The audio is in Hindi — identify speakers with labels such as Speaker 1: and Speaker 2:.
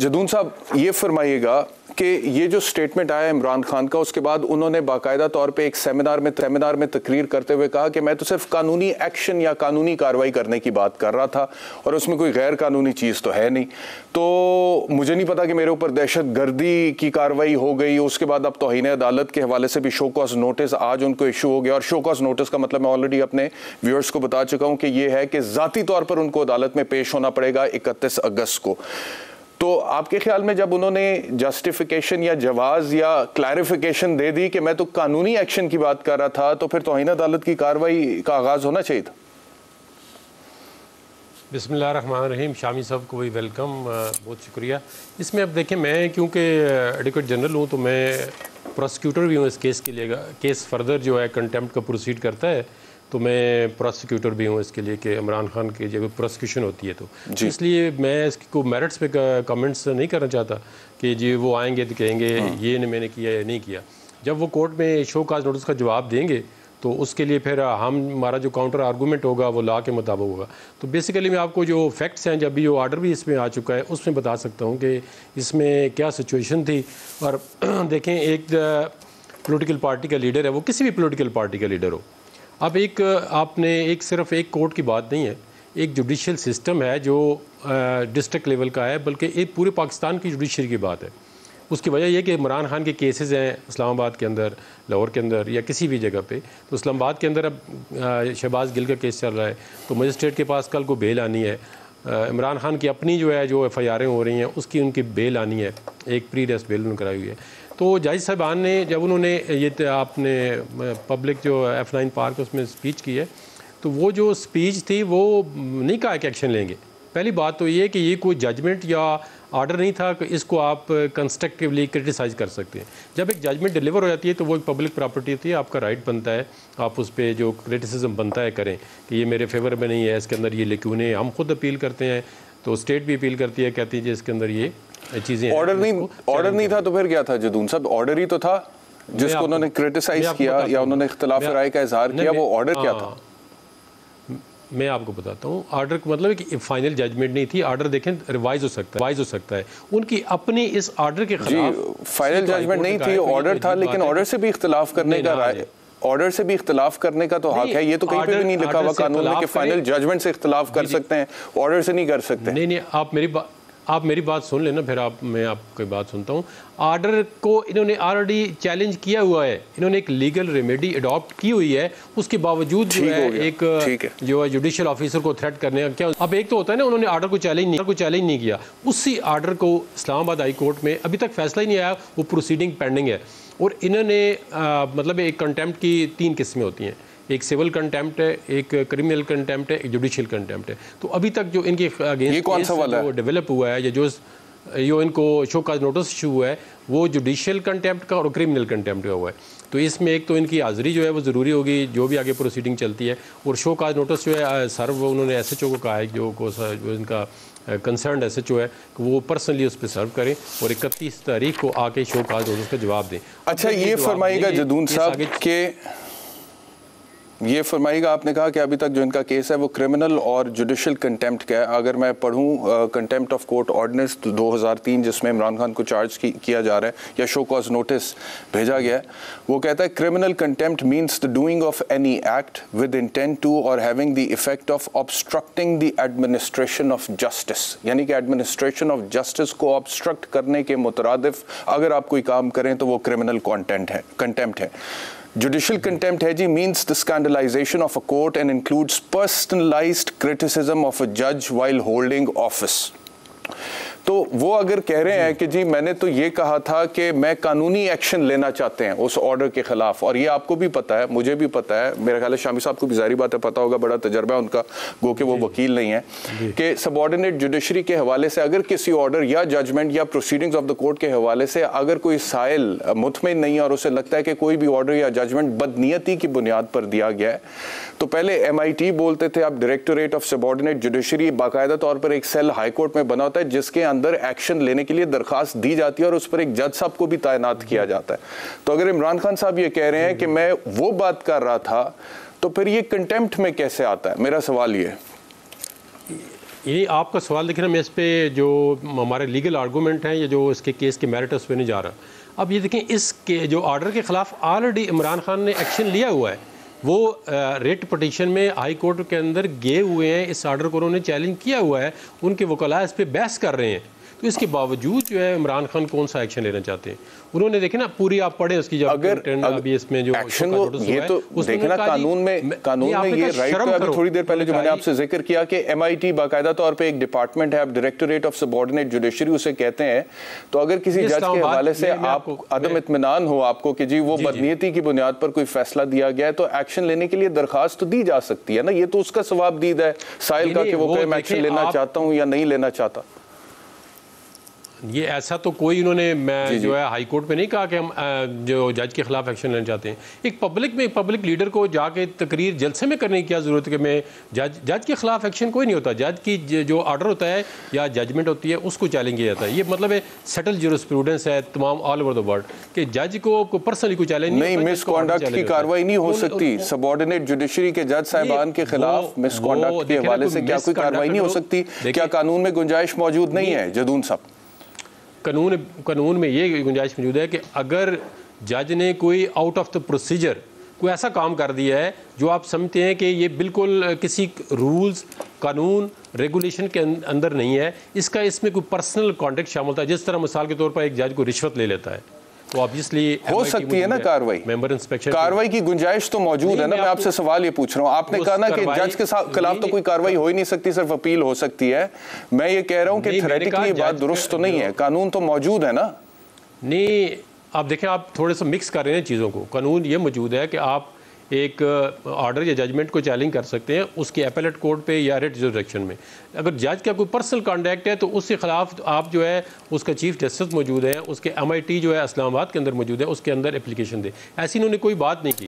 Speaker 1: जदून साहब, ये फरमाइएगा कि ये जो स्टेटमेंट आया इमरान खान का, उसके बाद उन्होंने बाकायदा तौर पे एक सेमिनार में तकरीर करते हुए कहा कि मैं तो सिर्फ कानूनी एक्शन या कानूनी कार्रवाई करने की बात कर रहा था और उसमें कोई गैर कानूनी चीज़ तो है नहीं। तो मुझे नहीं पता कि मेरे ऊपर दहशत गर्दी की कार्रवाई हो गई, उसके बाद अब तौहीन अदालत के हवाले से भी शो कॉज नोटिस आज उनको इशू हो गया। और शो कॉज नोटिस का मतलब मैं ऑलरेडी अपने व्यूअर्स को बता चुका हूँ कि ये है कि ज़ाती तौर पर उनको अदालत में पेश होना पड़ेगा 31 अगस्त को। तो आपके ख्याल में जब उन्होंने जस्टिफिकेशन या जवाज या क्लैरिफिकेशन दे दी कि मैं तो कानूनी एक्शन की बात कर रहा था, तो फिर तौहीन अदालत की कार्रवाई का आगाज होना चाहिए था?
Speaker 2: बिस्मिल्लाहिर्रहमानिर्रहीम। शामी साहब को भी वेलकम, बहुत शुक्रिया। इसमें अब देखें, मैं क्योंकि एडवोकेट जनरल हूँ तो मैं प्रोसिक्यूटर भी हूँ इस केस के लिए। केस फर्दर जो है कंटेम्प्ट का प्रोसीड करता है तो मैं प्रोसिक्यूटर भी हूँ इसके लिए कि इमरान खान की जब प्रोसिक्यूशन होती है तो इसलिए मैं इसको मेरिट्स पे कमेंट्स नहीं करना चाहता कि जी वो आएंगे तो कहेंगे ये मैंने किया या नहीं किया। जब वो कोर्ट में शो काज नोटिस का जवाब देंगे तो उसके लिए फिर हमारा जो काउंटर आर्गूमेंट होगा वो लॉ के मुताबिक होगा। तो बेसिकली मैं आपको जो फैक्ट्स हैं, जब भी जो ऑर्डर भी इसमें आ चुका है उसमें बता सकता हूँ कि इसमें क्या सिचुएशन थी। और देखें, एक पॉलिटिकल पार्टी का लीडर है, वो किसी भी पॉलिटिकल पार्टी का लीडर हो, अब आपने सिर्फ एक कोर्ट की बात नहीं है, एक जुडिशल सिस्टम है जो डिस्ट्रिक्ट लेवल का है, बल्कि एक पूरे पाकिस्तान की जुडिशरी की बात है। उसकी वजह यह कि इमरान खान के केसेस हैं इस्लामाबाद के अंदर, लाहौर के अंदर या किसी भी जगह पे। तो इस्लामाबाद के अंदर अब शहबाज गिल का केस चल रहा है, तो मजिस्ट्रेट के पास कल को बेल आनी है। इमरान खान की अपनी जो FIR हो रही हैं उसकी उनकी बेल आनी है, एक प्री अरेस्ट बेल उन्होंने कराई हुई है। तो जज साहबान ने जब उन्होंने आपने पब्लिक जो F9 पार्क उसमें स्पीच की है, तो वो जो स्पीच थी वो नहीं कहा कि एक्शन लेंगे। पहली बात तो ये कि ये कोई जजमेंट या ऑर्डर नहीं था कि इसको आप कंस्ट्रक्टिवली क्रिटिसाइज़ कर सकते हैं। जब एक जजमेंट डिलीवर हो जाती है तो वो एक पब्लिक प्रॉपर्टी होती है, आपका राइट बनता है आप उस पर जो क्रिटिसिज्म बनता है करें कि ये मेरे फेवर में नहीं है, इसके अंदर ये लिखे नहीं। हम खुद अपील करते हैं तो स्टेट भी अपील करती है, कहती है जी इसके अंदर ये चीज़ें। ऑर्डर
Speaker 1: नहीं था तो फिर क्या था जदून साहब? ऑर्डर ही तो था जिसको उन्होंने क्रिटिसाइज किया या उन्होंने इख्तिलाफ राय का इजहार किया, वो ऑर्डर क्या था?
Speaker 2: मैं आपको बताता हूँ। ऑर्डर का मतलब है कि फाइनल जजमेंट नहीं थी। ऑर्डर देखें रिवाइज हो सकता है उनकी अपनी इस ऑर्डर के खिलाफ।
Speaker 1: फाइनल जजमेंट नहीं थी, ऑर्डर था, लेकिन ऑर्डर से भी इख्तिलाफ करने का ऑर्डर से भी इख्तिलाफ करने का तो हक है। ये तो कहीं पे भी नहीं लिखा हुआ कानून में कि फाइनल जजमेंट से इख्तिलाफ कर सकते हैं, ऑर्डर से नहीं कर सकते।
Speaker 2: नहीं, आप मेरी बात सुन लेना, फिर मैं आपकी बात सुनता हूँ। ऑर्डर को इन्होंने ऑलरेडी चैलेंज किया हुआ है, इन्होंने एक लीगल रेमेडी अडॉप्ट की हुई है, उसके बावजूद जो है एक जो है जुडिशियल ऑफिसर को थ्रेट करने का क्या। अब एक तो होता है ना, उन्होंने ऑर्डर को चैलेंज नहीं किया, उसी ऑर्डर को इस्लामाबाद हाई कोर्ट में अभी तक फैसला ही नहीं आया, वो प्रोसीडिंग पेंडिंग है। और इन्होंने मतलब एक कंटेम्प्ट की 3 किस्में होती हैं, एक सिविल कंटेम्प्ट है, एक क्रिमिनल कंटेम्प्ट है, एक जुडिशियल कंटेम्प्ट है। तो अभी तक जो इनके अगेंस्ट जो डेवलप हुआ है या जो इनको शो काज नोटिस इशू हुआ है वो जुडिशियल कंटेम्प्ट का और क्रिमिनल कंटेम्प्ट का हुआ है। तो इसमें एक तो इनकी हाज़िरी जो है वो ज़रूरी होगी जो भी आगे प्रोसीडिंग चलती है, और शो काज नोटिस जो है सर्व उन्होंने SHO को कहा है जो इनका कंसर्न SHO है कि वो पर्सनली उस पर सर्व करें और 31 तारीख को आके शो काज नोटिस का जवाब दें।
Speaker 1: अच्छा, ये फरमाइएगा जदून साहब के ये फरमाइएगा, आपने कहा कि अभी तक जो इनका केस है वो क्रिमिनल और जुडिशियल कंटेम्प्ट का है। अगर मैं पढ़ूँ कंटेम्प्ट ऑफ कोर्ट ऑर्डिनेंस 2003 जिसमें इमरान खान को चार्ज किया जा रहा है या शो कॉज नोटिस भेजा गया है, वो कहता है criminal contempt means the doing of any act with intent to और having the effect of obstructing the administration of justice, यानी कि एडमिनिस्ट्रेशन ऑफ जस्टिस को ऑब्स्ट्रक्ट करने के मुतरादिफ अगर आप कोई काम करें तो वो क्रिमिनल कंटेम्प्ट है। Judicial contempt है जी means the scandalization of a court and includes personalized criticism of a judge while holding office। तो वो अगर कह रहे हैं कि जी मैंने तो ये कहा था कि मैं कानूनी एक्शन लेना चाहते हैं उस ऑर्डर के खिलाफ, और ये आपको भी पता है, मुझे भी पता है, मेरा ख्याल है शामी साहब को भी जारी बात है पता होगा, बड़ा तजर्बा है उनका, गो कि वो वकील नहीं है, कि सबऑर्डिनेट जुडिशरी के हवाले से अगर किसी ऑर्डर या जजमेंट या प्रोसीडिंग्स ऑफ द कोर्ट के हवाले से अगर कोई साइल मुतमईन नहीं है और उसे लगता है कि कोई भी ऑर्डर या जजमेंट बदनीयती की बुनियाद पर दिया गया है, तो पहले MIT बोलते थे, अब डायरेक्टोरेट ऑफ सबऑर्डिनेट जुडिशरी बाकायदा तौर पर एक सेल हाई कोर्ट में बना होता है जिसके अंदर एक्शन लेने के लिए दरखास्त दी जाती है और उस पर एक जज साहब को भी तैनात किया जाता है। तो अगर इमरान खान साहब ये कह रहे हैं कि मैं वो बात कर रहा था, तो फिर ये कंटेम्प्ट में कैसे आता है? मेरा सवाल ये
Speaker 2: ये आपका सवाल देखिए ना, मैं इस पे जो हमारे लीगल आर्गूमेंट हैं या जो इसके केस के मेरिट उस पर नहीं जा रहा। अब ये देखें, इसके जो ऑर्डर के ख़िलाफ़ ऑलरेडी इमरान खान ने एक्शन लिया हुआ है। वो रेट पटिशन में हाई कोर्ट के अंदर गए हुए हैं, इस ऑर्डर को उन्होंने चैलेंज किया हुआ है, उनके वकला इस पर बहस कर रहे हैं। तो इसके बावजूद जो है इमरान खान कौन सा एक्शन लेना चाहते हैं? उन्होंने देखे ना, पूरी आप पढ़े उसकी जब अभी इसमें जो
Speaker 1: एक्शन ये तो देखना कानून में ये राइट। तो अभी थोड़ी देर पहले जो मैंने आपसे जिक्र किया कि MIT बाकायदा तौर पे एक डिपार्टमेंट है, आप डायरेक्टोरेट ऑफ सबऑर्डिनेट जुडिशरी उसे कहते हैं। तो अगर किसी जज के हवाले से आप अदम इत्मीनान हो आपको कि जी वो बदनीयती की बुनियाद पर कोई फैसला दिया गया है, तो एक्शन लेने के लिए दरखास्त तो दी जा सकती है ना। ये तो उसका सवाबदीद है साहिल का कि वो एक्शन लेना चाहता हूँ या नहीं लेना चाहता।
Speaker 2: ये ऐसा तो कोई इन्होंने मैं जो है हाई कोर्ट पे नहीं कहा कि हम जो जज के खिलाफ एक्शन लेना चाहते हैं। एक पब्लिक लीडर को जाके तकरीर जलसे में करने की क्या ज़रूरत है कि मैं जज के खिलाफ एक्शन कोई नहीं होता। जज की जो ऑर्डर होता है या जजमेंट होती है उसको चैलेंज किया जाता है। ये मतलब है सेटल ज्यूरिस्प्रूडेंस है तमाम ऑल ओवर द वर्ल्ड कि जज को पर्सनली कोई चैलेंज नहीं,
Speaker 1: मिसकॉन्डक्ट की कार्रवाई नहीं हो सकती। सबऑर्डिनेट जुडिशरी के जज साहिबान के खिलाफ मिसकॉन्डक्ट के हवाले से क्या कोई कार्रवाई नहीं हो सकती? क्या कानून में गुंजाइश मौजूद नहीं है जदून साहब?
Speaker 2: कानून में ये गुंजाइश मौजूद है कि अगर जज ने कोई आउट ऑफ द प्रोसीजर कोई ऐसा काम कर दिया है जो आप समझते हैं कि ये बिल्कुल किसी रूल्स कानून रेगुलेशन के अंदर नहीं है, इसमें कोई पर्सनल कॉन्टेक्ट शामिल होता है। जिस तरह मिसाल के तौर पर एक जज को रिश्वत ले लेता है तो ऑब्वियसली
Speaker 1: हो सकती है ना कार्रवाई,
Speaker 2: मेंबर इंस्पेक्शन
Speaker 1: कार्रवाई की गुंजाइश तो मौजूद है ना। मैं आपसे सवाल ये पूछ रहा हूँ, आपने कहा ना कि जज के खिलाफ तो कोई कार्रवाई हो ही नहीं सकती, सिर्फ अपील हो सकती है। मैं ये कह रहा हूँ कि थ्योरेटिकली बात दुरुस्त तो नहीं है, कानून तो मौजूद है ना।
Speaker 2: नहीं, आप देखें, आप थोड़े से मिक्स कर रहे हैं चीज़ों को। कानून ये मौजूद है कि आप एक ऑर्डर या जजमेंट को चैलेंज कर सकते हैं उसके एपेलेट कोर्ट पे या रेट जुरिसडिक्शन में। अगर जज का कोई पर्सनल कॉन्डक्ट है तो उसके खिलाफ आप जो है उसका चीफ जस्टिस मौजूद है, उसके MIT जो है इस्लामाबाद के अंदर मौजूद है, उसके अंदर एप्लीकेशन दे। ऐसी इन्होंने कोई बात नहीं की।